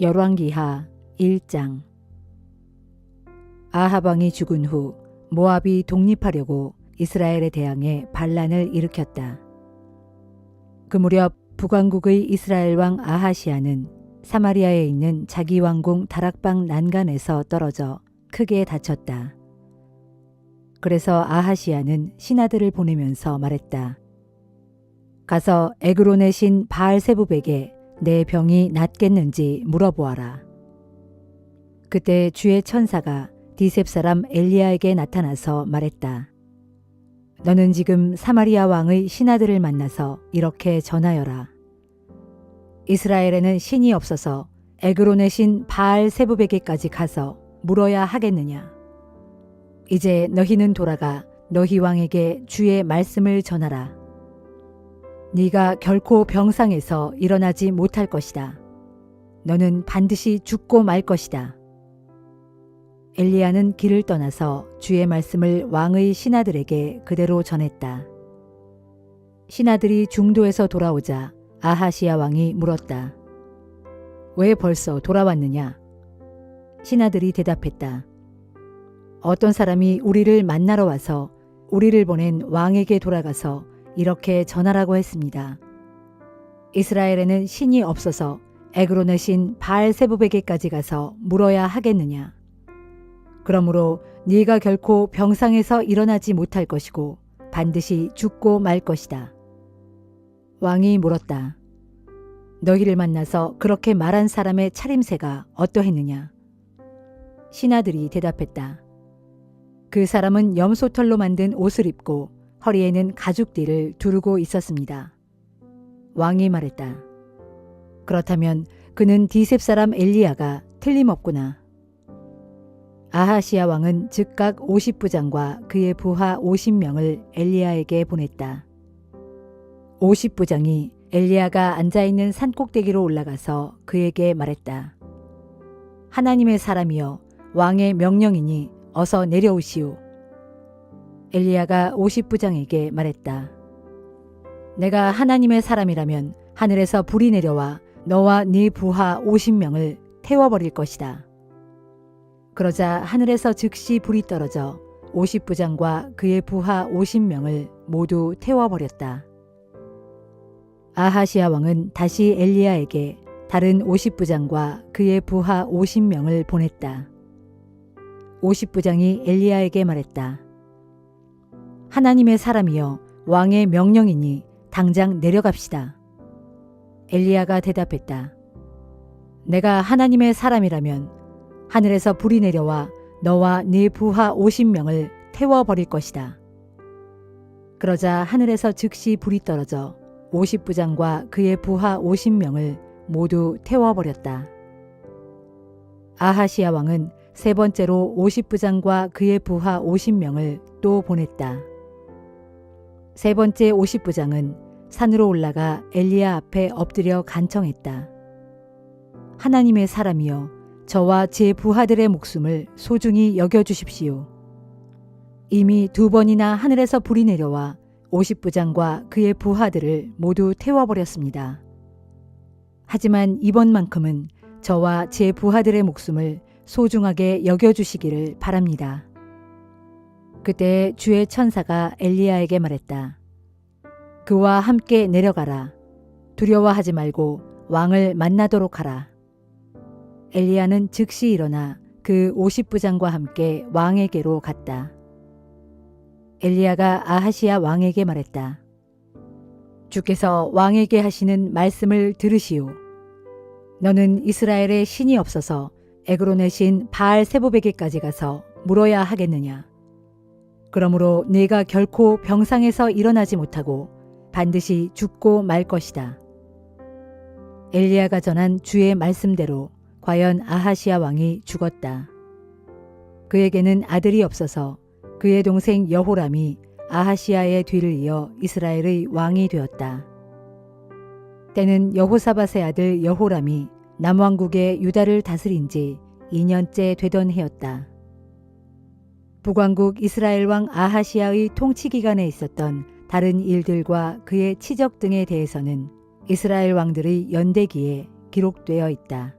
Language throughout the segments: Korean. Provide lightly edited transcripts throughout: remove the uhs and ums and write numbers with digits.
열왕기하 1장. 아합 왕이 죽은 후 모압이 독립하려고 이스라엘에 대항해 반란을 일으켰다. 그 무렵 북왕국의 이스라엘 왕 아하시아는 사마리아에 있는 자기 왕궁 다락방 난간에서 떨어져 크게 다쳤다. 그래서 아하시아는 신하들을 보내면서 말했다. 가서 에그론의 신 바알세부백에 내 병이 낫겠는지 물어보아라. 그때 주의 천사가 디셉 사람 엘리야에게 나타나서 말했다. 너는 지금 사마리아 왕의 신하들을 만나서 이렇게 전하여라. 이스라엘에는 신이 없어서 에그론의 신 바알세부백에까지 가서 물어야 하겠느냐. 이제 너희는 돌아가 너희 왕에게 주의 말씀을 전하라. 네가 결코 병상에서 일어나지 못할 것이다. 너는 반드시 죽고 말 것이다. 엘리야는 길을 떠나서 주의 말씀을 왕의 신하들에게 그대로 전했다. 신하들이 중도에서 돌아오자 아하시아 왕이 물었다. 왜 벌써 돌아왔느냐? 신하들이 대답했다. 어떤 사람이 우리를 만나러 와서 우리를 보낸 왕에게 돌아가서 이렇게 전하라고 했습니다. 이스라엘에는 신이 없어서 에그론의 신 바알세부백에까지 가서 물어야 하겠느냐. 그러므로 네가 결코 병상에서 일어나지 못할 것이고 반드시 죽고 말 것이다. 왕이 물었다. 너희를 만나서 그렇게 말한 사람의 차림새가 어떠했느냐? 신하들이 대답했다. 그 사람은 염소털로 만든 옷을 입고 허리에는 가죽띠를 두르고 있었습니다. 왕이 말했다. 그렇다면 그는 디셉 사람 엘리야가 틀림없구나. 아하시아 왕은 즉각 50부장과 그의 부하 50명을 엘리야에게 보냈다. 50부장이 엘리야가 앉아있는 산꼭대기로 올라가서 그에게 말했다. 하나님의 사람이여, 왕의 명령이니 어서 내려오시오. 엘리야가 50부장에게 말했다. 내가 하나님의 사람이라면 하늘에서 불이 내려와 너와 네 부하 50명을 태워버릴 것이다. 그러자 하늘에서 즉시 불이 떨어져 50부장과 그의 부하 50명을 모두 태워버렸다. 아하시아 왕은 다시 엘리야에게 다른 50부장과 그의 부하 50명을 보냈다. 50부장이 엘리야에게 말했다. 하나님의 사람이여, 왕의 명령이니 당장 내려갑시다. 엘리야가 대답했다. 내가 하나님의 사람이라면 하늘에서 불이 내려와 너와 네 부하 50명을 태워버릴 것이다. 그러자 하늘에서 즉시 불이 떨어져 50부장과 그의 부하 50명을 모두 태워버렸다. 아하시아 왕은 세 번째로 50부장과 그의 부하 50명을 또 보냈다. 세 번째 50부장은 산으로 올라가 엘리야 앞에 엎드려 간청했다. 하나님의 사람이여, 저와 제 부하들의 목숨을 소중히 여겨주십시오. 이미 2번이나 하늘에서 불이 내려와 50부장과 그의 부하들을 모두 태워버렸습니다. 하지만 이번만큼은 저와 제 부하들의 목숨을 소중하게 여겨주시기를 바랍니다. 그때 주의 천사가 엘리야에게 말했다. 그와 함께 내려가라. 두려워하지 말고 왕을 만나도록 하라. 엘리야는 즉시 일어나 그 50부장과 함께 왕에게로 갔다. 엘리야가 아하시아 왕에게 말했다. 주께서 왕에게 하시는 말씀을 들으시오. 너는 이스라엘에 신이 없어서 에그론의 신 바알세부백에까지 가서 물어야 하겠느냐. 그러므로 네가 결코 병상에서 일어나지 못하고 반드시 죽고 말 것이다. 엘리야가 전한 주의 말씀대로 과연 아하시아 왕이 죽었다. 그에게는 아들이 없어서 그의 동생 여호람이 아하시아의 뒤를 이어 이스라엘의 왕이 되었다. 때는 여호사밧의 아들 여호람이 남왕국의 유다를 다스린 지 2년째 되던 해였다. 북왕국 이스라엘 왕 아하시아의 통치 기간에 있었던 다른 일들과 그의 치적 등에 대해서는 이스라엘 왕들의 연대기에 기록되어 있다.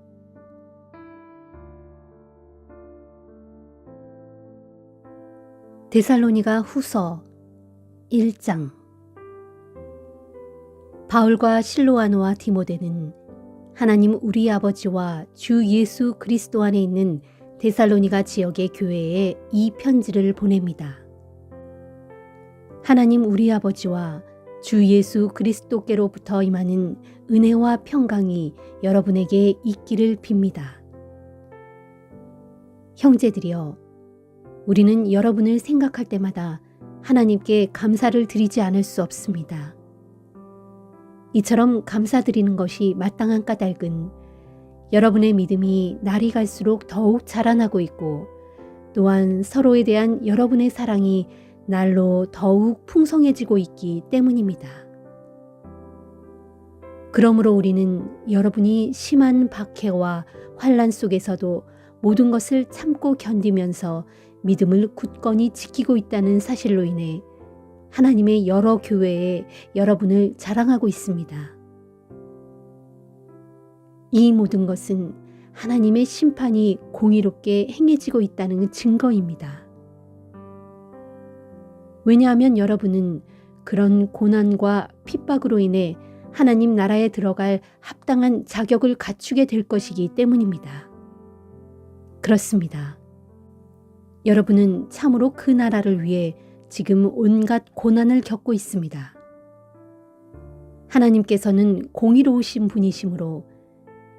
데살로니가 후서 1장. 바울과 실로아노와 디모데는 하나님 우리 아버지와 주 예수 그리스도 안에 있는 데살로니가 지역의 교회에 이 편지를 보냅니다. 하나님 우리 아버지와 주 예수 그리스도께로부터 임하는 은혜와 평강이 여러분에게 있기를 빕니다. 형제들이여, 우리는 여러분을 생각할 때마다 하나님께 감사를 드리지 않을 수 없습니다. 이처럼 감사드리는 것이 마땅한 까닭은 여러분의 믿음이 날이 갈수록 더욱 자라나고 있고, 또한 서로에 대한 여러분의 사랑이 날로 더욱 풍성해지고 있기 때문입니다. 그러므로 우리는 여러분이 심한 박해와 환난 속에서도 모든 것을 참고 견디면서 믿음을 굳건히 지키고 있다는 사실로 인해 하나님의 여러 교회에 여러분을 자랑하고 있습니다. 이 모든 것은 하나님의 심판이 공의롭게 행해지고 있다는 증거입니다. 왜냐하면 여러분은 그런 고난과 핍박으로 인해 하나님 나라에 들어갈 합당한 자격을 갖추게 될 것이기 때문입니다. 그렇습니다. 여러분은 참으로 그 나라를 위해 지금 온갖 고난을 겪고 있습니다. 하나님께서는 공의로우신 분이시므로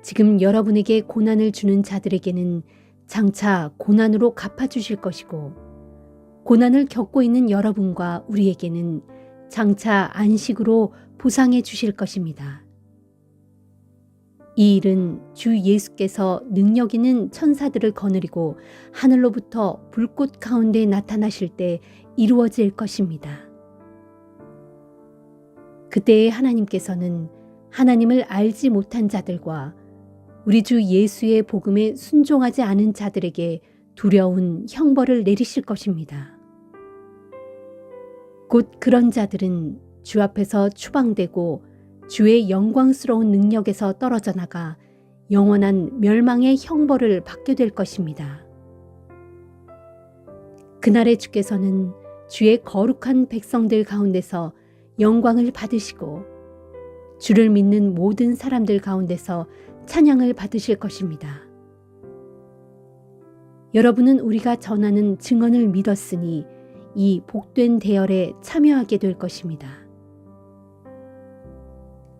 지금 여러분에게 고난을 주는 자들에게는 장차 고난으로 갚아주실 것이고, 고난을 겪고 있는 여러분과 우리에게는 장차 안식으로 보상해 주실 것입니다. 이 일은 주 예수께서 능력 있는 천사들을 거느리고 하늘로부터 불꽃 가운데 나타나실 때 이루어질 것입니다. 그때에 하나님께서는 하나님을 알지 못한 자들과 우리 주 예수의 복음에 순종하지 않은 자들에게 두려운 형벌을 내리실 것입니다. 곧 그런 자들은 주 앞에서 추방되고 주의 영광스러운 능력에서 떨어져 나가 영원한 멸망의 형벌을 받게 될 것입니다. 그날에 주께서는 주의 거룩한 백성들 가운데서 영광을 받으시고 주를 믿는 모든 사람들 가운데서 찬양을 받으실 것입니다. 여러분은 우리가 전하는 증언을 믿었으니 이 복된 대열에 참여하게 될 것입니다.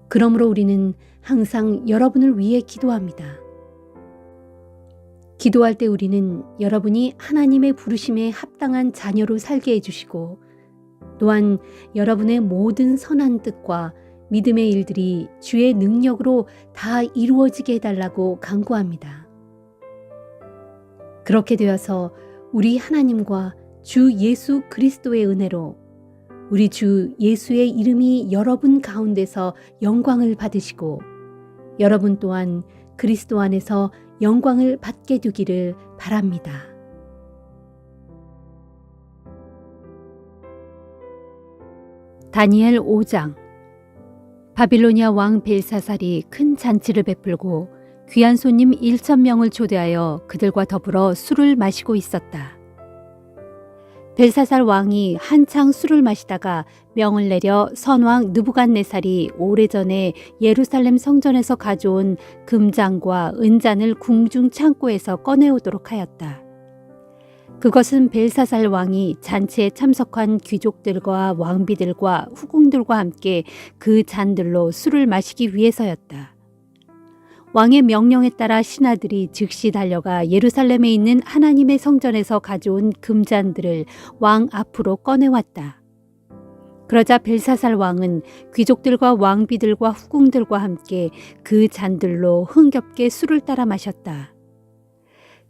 그러므로 우리는 항상 여러분을 위해 기도합니다. 기도할 때 우리는 여러분이 하나님의 부르심에 합당한 자녀로 살게 해주시고, 또한 여러분의 모든 선한 뜻과 믿음의 일들이 주의 능력으로 다 이루어지게 해달라고 간구합니다. 그렇게 되어서 우리 하나님과 주 예수 그리스도의 은혜로 우리 주 예수의 이름이 여러분 가운데서 영광을 받으시고, 여러분 또한 그리스도 안에서 영광을 받게 되기를 바랍니다. 다니엘 5장. 바빌로니아 왕 벨사살이 큰 잔치를 베풀고 귀한 손님 1,000명을 초대하여 그들과 더불어 술을 마시고 있었다. 벨사살 왕이 한창 술을 마시다가 명을 내려 선왕 느부갓네살이 오래전에 예루살렘 성전에서 가져온 금잔과 은잔을 궁중 창고에서 꺼내오도록 하였다. 그것은 벨사살 왕이 잔치에 참석한 귀족들과 왕비들과 후궁들과 함께 그 잔들로 술을 마시기 위해서였다. 왕의 명령에 따라 신하들이 즉시 달려가 예루살렘에 있는 하나님의 성전에서 가져온 금잔들을 왕 앞으로 꺼내왔다. 그러자 벨사살 왕은 귀족들과 왕비들과 후궁들과 함께 그 잔들로 흥겹게 술을 따라 마셨다.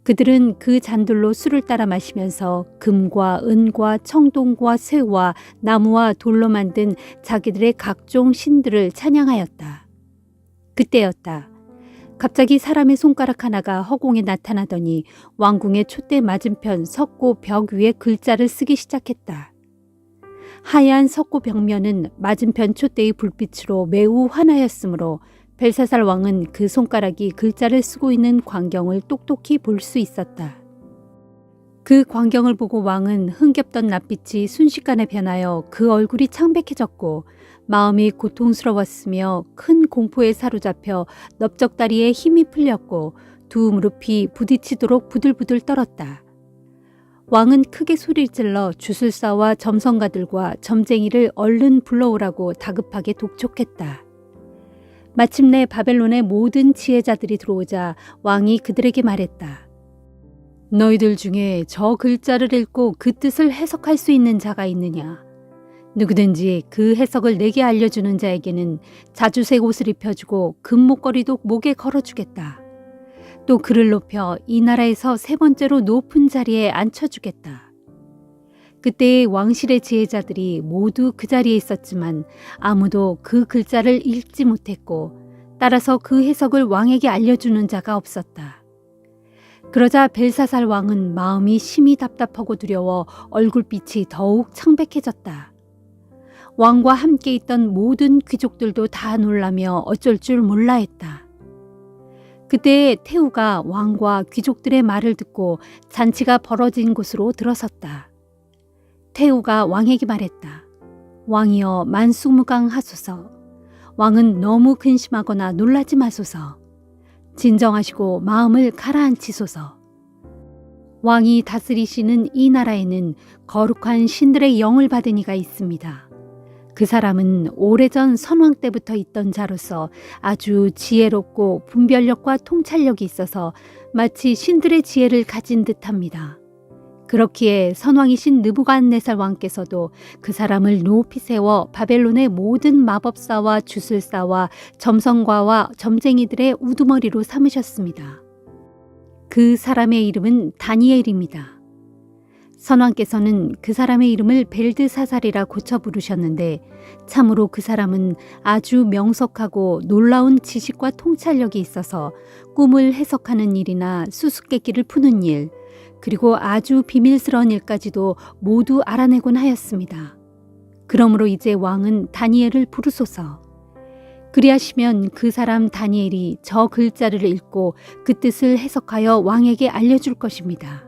그들은 그 잔들로 술을 따라 마시면서 금과 은과 청동과 쇠와 나무와 돌로 만든 자기들의 각종 신들을 찬양하였다. 그때였다. 갑자기 사람의 손가락 하나가 허공에 나타나더니 왕궁의 촛대 맞은편 석고 벽 위에 글자를 쓰기 시작했다. 하얀 석고 벽면은 맞은편 촛대의 불빛으로 매우 환하였으므로 벨사살 왕은 그 손가락이 글자를 쓰고 있는 광경을 똑똑히 볼 수 있었다. 그 광경을 보고 왕은 흥겹던 낯빛이 순식간에 변하여 그 얼굴이 창백해졌고 마음이 고통스러웠으며 큰 공포에 사로잡혀 넓적다리에 힘이 풀렸고 두 무릎이 부딪히도록 부들부들 떨었다. 왕은 크게 소리질러 주술사와 점성가들과 점쟁이를 얼른 불러오라고 다급하게 독촉했다. 마침내 바벨론의 모든 지혜자들이 들어오자 왕이 그들에게 말했다. 너희들 중에 저 글자를 읽고 그 뜻을 해석할 수 있는 자가 있느냐? 누구든지 그 해석을 내게 알려주는 자에게는 자주색 옷을 입혀주고 금목걸이도 목에 걸어주겠다. 또 그를 높여 이 나라에서 세 번째로 높은 자리에 앉혀주겠다. 그때의 왕실의 지혜자들이 모두 그 자리에 있었지만 아무도 그 글자를 읽지 못했고 따라서 그 해석을 왕에게 알려주는 자가 없었다. 그러자 벨사살 왕은 마음이 심히 답답하고 두려워 얼굴빛이 더욱 창백해졌다. 왕과 함께 있던 모든 귀족들도 다 놀라며 어쩔 줄 몰라 했다. 그때 태우가 왕과 귀족들의 말을 듣고 잔치가 벌어진 곳으로 들어섰다. 태우가 왕에게 말했다. 왕이여 만수무강하소서. 왕은 너무 근심하거나 놀라지 마소서. 진정하시고 마음을 가라앉히소서. 왕이 다스리시는 이 나라에는 거룩한 신들의 영을 받은 이가 있습니다. 그 사람은 오래전 선왕 때부터 있던 자로서 아주 지혜롭고 분별력과 통찰력이 있어서 마치 신들의 지혜를 가진 듯합니다. 그렇기에 선왕이신 느부갓네살 왕께서도 그 사람을 높이 세워 바벨론의 모든 마법사와 주술사와 점성가와 점쟁이들의 우두머리로 삼으셨습니다. 그 사람의 이름은 다니엘입니다. 선왕께서는 그 사람의 이름을 벨드사살이라 고쳐 부르셨는데 참으로 그 사람은 아주 명석하고 놀라운 지식과 통찰력이 있어서 꿈을 해석하는 일이나 수수께끼를 푸는 일, 그리고 아주 비밀스러운 일까지도 모두 알아내곤 하였습니다. 그러므로 이제 왕은 다니엘을 부르소서. 그리하시면 그 사람 다니엘이 저 글자를 읽고 그 뜻을 해석하여 왕에게 알려줄 것입니다.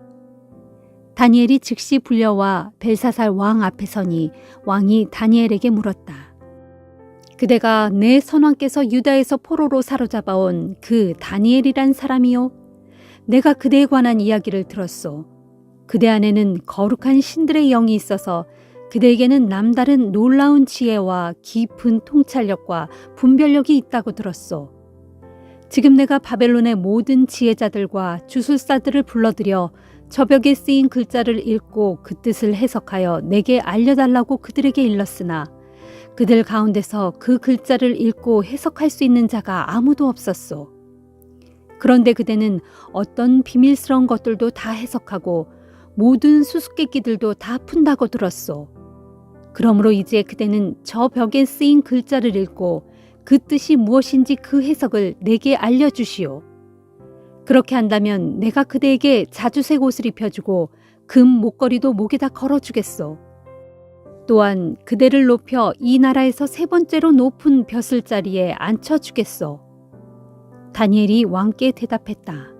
다니엘이 즉시 불려와 벨사살 왕 앞에 서니 왕이 다니엘에게 물었다. 그대가 내 선왕께서 유다에서 포로로 사로잡아온 그 다니엘이란 사람이요? 내가 그대에 관한 이야기를 들었소. 그대 안에는 거룩한 신들의 영이 있어서 그대에게는 남다른 놀라운 지혜와 깊은 통찰력과 분별력이 있다고 들었소. 지금 내가 바벨론의 모든 지혜자들과 주술사들을 불러들여 저 벽에 쓰인 글자를 읽고 그 뜻을 해석하여 내게 알려달라고 그들에게 일렀으나 그들 가운데서 그 글자를 읽고 해석할 수 있는 자가 아무도 없었소. 그런데 그대는 어떤 비밀스러운 것들도 다 해석하고 모든 수수께끼들도 다 푼다고 들었소. 그러므로 이제 그대는 저 벽에 쓰인 글자를 읽고 그 뜻이 무엇인지 그 해석을 내게 알려주시오. 그렇게 한다면 내가 그대에게 자주색 옷을 입혀주고 금 목걸이도 목에다 걸어주겠소. 또한 그대를 높여 이 나라에서 세 번째로 높은 벼슬 자리에 앉혀주겠소. 다니엘이 왕께 대답했다.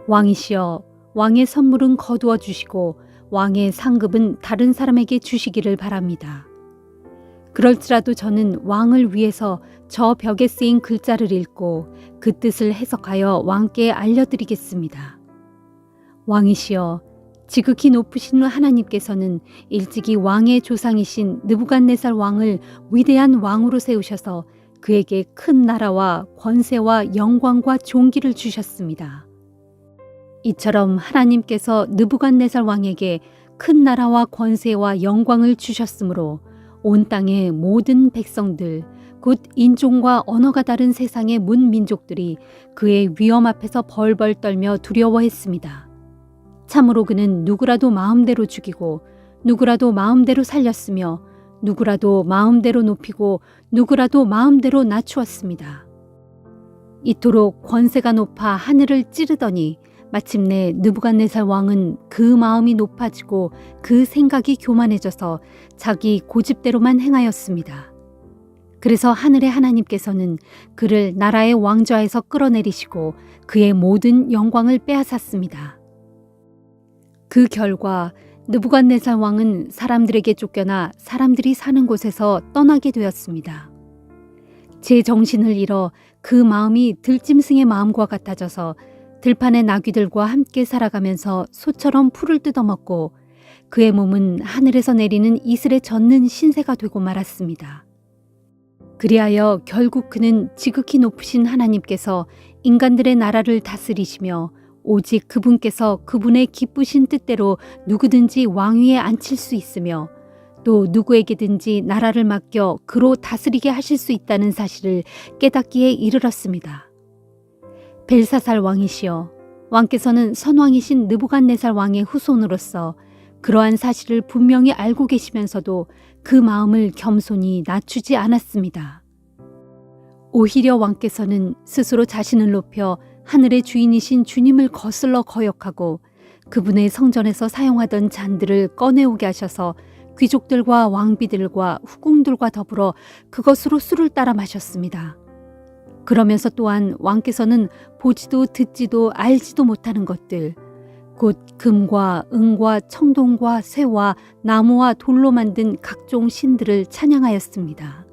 왕이시여, 왕의 선물은 거두어 주시고 왕의 상급은 다른 사람에게 주시기를 바랍니다. 그럴지라도 저는 왕을 위해서 저 벽에 쓰인 글자를 읽고 그 뜻을 해석하여 왕께 알려드리겠습니다. 왕이시여, 지극히 높으신 하나님께서는 일찍이 왕의 조상이신 느부갓네살 왕을 위대한 왕으로 세우셔서 그에게 큰 나라와 권세와 영광과 존귀를 주셨습니다. 이처럼 하나님께서 느부갓네살 왕에게 큰 나라와 권세와 영광을 주셨으므로 온 땅의 모든 백성들, 곧 인종과 언어가 다른 세상의 문민족들이 그의 위엄 앞에서 벌벌 떨며 두려워했습니다. 참으로 그는 누구라도 마음대로 죽이고 누구라도 마음대로 살렸으며 누구라도 마음대로 높이고 누구라도 마음대로 낮추었습니다. 이토록 권세가 높아 하늘을 찌르더니 마침내 느부갓네살 왕은 그 마음이 높아지고 그 생각이 교만해져서 자기 고집대로만 행하였습니다. 그래서 하늘의 하나님께서는 그를 나라의 왕좌에서 끌어내리시고 그의 모든 영광을 빼앗았습니다. 그 결과 느부갓네살 왕은 사람들에게 쫓겨나 사람들이 사는 곳에서 떠나게 되었습니다. 제 정신을 잃어 그 마음이 들짐승의 마음과 같아져서 들판의 나귀들과 함께 살아가면서 소처럼 풀을 뜯어먹고 그의 몸은 하늘에서 내리는 이슬에 젖는 신세가 되고 말았습니다. 그리하여 결국 그는 지극히 높으신 하나님께서 인간들의 나라를 다스리시며 오직 그분께서 그분의 기쁘신 뜻대로 누구든지 왕위에 앉힐 수 있으며 또 누구에게든지 나라를 맡겨 그로 다스리게 하실 수 있다는 사실을 깨닫기에 이르렀습니다. 벨사살 왕이시여, 왕께서는 선왕이신 느부갓네살 왕의 후손으로서 그러한 사실을 분명히 알고 계시면서도 그 마음을 겸손히 낮추지 않았습니다. 오히려 왕께서는 스스로 자신을 높여 하늘의 주인이신 주님을 거슬러 거역하고 그분의 성전에서 사용하던 잔들을 꺼내오게 하셔서 귀족들과 왕비들과 후궁들과 더불어 그것으로 술을 따라 마셨습니다. 그러면서 또한 왕께서는 보지도 듣지도 알지도 못하는 것들, 곧 금과 은과 청동과 쇠와 나무와 돌로 만든 각종 신들을 찬양하였습니다.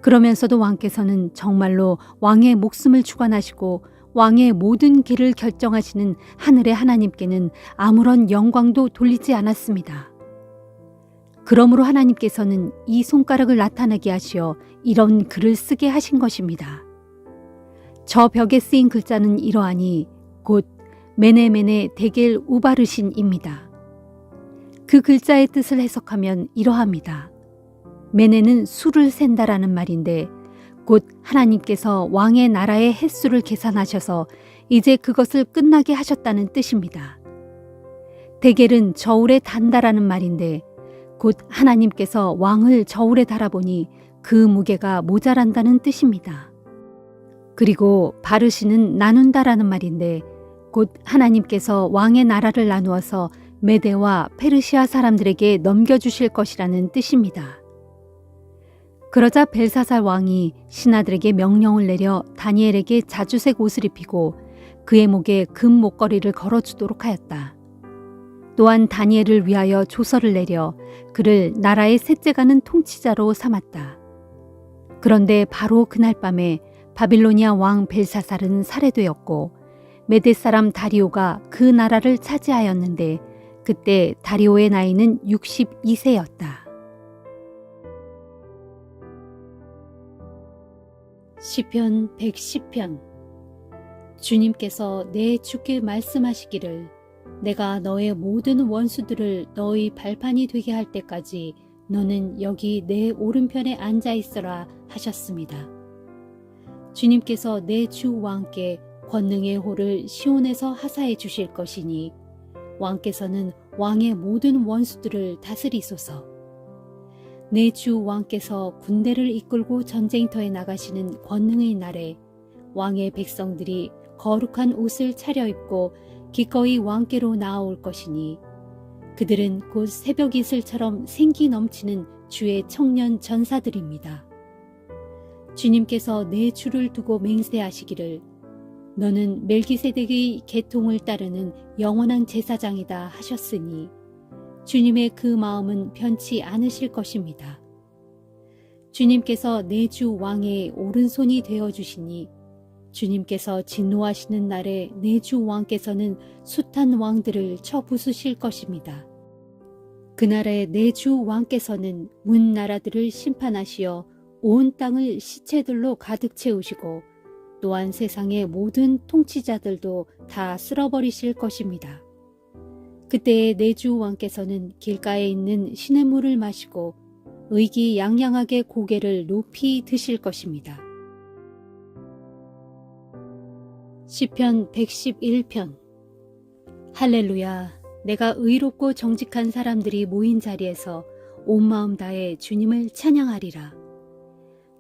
그러면서도 왕께서는 정말로 왕의 목숨을 주관하시고 왕의 모든 길을 결정하시는 하늘의 하나님께는 아무런 영광도 돌리지 않았습니다. 그러므로 하나님께서는 이 손가락을 나타나게 하시어 이런 글을 쓰게 하신 것입니다. 저 벽에 쓰인 글자는 이러하니 곧 메네메네 데겔 우바르신입니다. 그 글자의 뜻을 해석하면 이러합니다. 메네는 수를 센다라는 말인데 곧 하나님께서 왕의 나라의 횟수를 계산하셔서 이제 그것을 끝나게 하셨다는 뜻입니다. 데겔은 저울에 단다라는 말인데 곧 하나님께서 왕을 저울에 달아보니 그 무게가 모자란다는 뜻입니다. 그리고 바르시는 나눈다라는 말인데 곧 하나님께서 왕의 나라를 나누어서 메데와 페르시아 사람들에게 넘겨주실 것이라는 뜻입니다. 그러자 벨사살 왕이 신하들에게 명령을 내려 다니엘에게 자주색 옷을 입히고 그의 목에 금 목걸이를 걸어주도록 하였다. 또한 다니엘을 위하여 조서를 내려 그를 나라의 셋째 가는 통치자로 삼았다. 그런데 바로 그날 밤에 바빌로니아 왕 벨사살은 살해되었고 메대 사람 다리오가 그 나라를 차지하였는데 그때 다리오의 나이는 62세였다. 시편 110편. 주님께서 내 주께 말씀하시기를 내가 너의 모든 원수들을 너의 발판이 되게 할 때까지 너는 여기 내 오른편에 앉아 있어라 하셨습니다. 주님께서 내 주 왕께 권능의 호를 시온에서 하사해 주실 것이니 왕께서는 왕의 모든 원수들을 다스리소서. 내 주 왕께서 군대를 이끌고 전쟁터에 나가시는 권능의 날에 왕의 백성들이 거룩한 옷을 차려입고 기꺼이 왕께로 나아올 것이니 그들은 곧 새벽 이슬처럼 생기 넘치는 주의 청년 전사들입니다. 주님께서 내 주를 두고 맹세하시기를 너는 멜기세덱의 계통을 따르는 영원한 제사장이다 하셨으니 주님의 그 마음은 변치 않으실 것입니다. 주님께서 내 주 왕의 오른손이 되어주시니 주님께서 진노하시는 날에 내 주 왕께서는 숱한 왕들을 쳐부수실 것입니다. 그날에 내 주 왕께서는 문 나라들을 심판하시어 온 땅을 시체들로 가득 채우시고 또한 세상의 모든 통치자들도 다 쓸어버리실 것입니다. 그때에 내 주 왕께서는 길가에 있는 시냇물을 마시고 의기양양하게 고개를 높이 드실 것입니다. 시편 111편. 할렐루야. 내가 의롭고 정직한 사람들이 모인 자리에서 온 마음 다해 주님을 찬양하리라.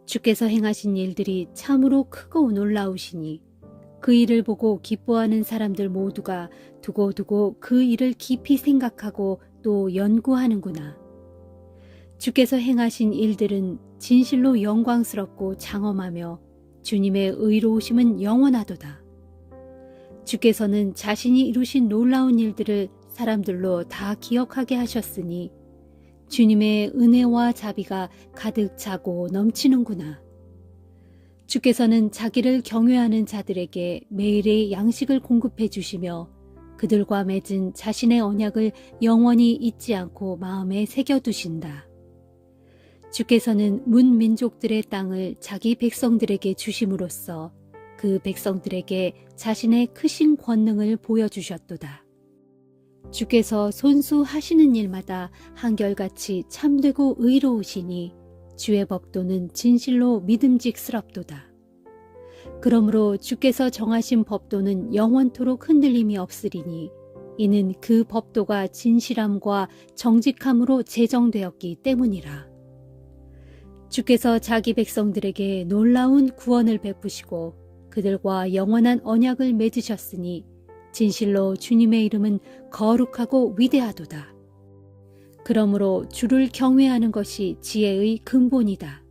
주께서 행하신 일들이 참으로 크고 놀라우시니 그 일을 보고 기뻐하는 사람들 모두가 두고두고 그 일을 깊이 생각하고 또 연구하는구나. 주께서 행하신 일들은 진실로 영광스럽고 장엄하며 주님의 의로우심은 영원하도다. 주께서는 자신이 이루신 놀라운 일들을 사람들로 다 기억하게 하셨으니 주님의 은혜와 자비가 가득 차고 넘치는구나. 주께서는 자기를 경외하는 자들에게 매일의 양식을 공급해 주시며 그들과 맺은 자신의 언약을 영원히 잊지 않고 마음에 새겨두신다. 주께서는 문민족들의 땅을 자기 백성들에게 주심으로써 그 백성들에게 자신의 크신 권능을 보여주셨도다. 주께서 손수 하시는 일마다 한결같이 참되고 의로우시니 주의 법도는 진실로 믿음직스럽도다. 그러므로 주께서 정하신 법도는 영원토록 흔들림이 없으리니 이는 그 법도가 진실함과 정직함으로 제정되었기 때문이라. 주께서 자기 백성들에게 놀라운 구원을 베푸시고 그들과 영원한 언약을 맺으셨으니 진실로 주님의 이름은 거룩하고 위대하도다. 그러므로 주를 경외하는 것이 지혜의 근본이다.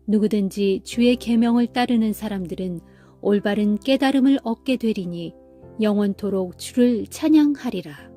누구든지 주의 계명을 따르는 사람들은 올바른 깨달음을 얻게 되리니 영원토록 주를 찬양하리라.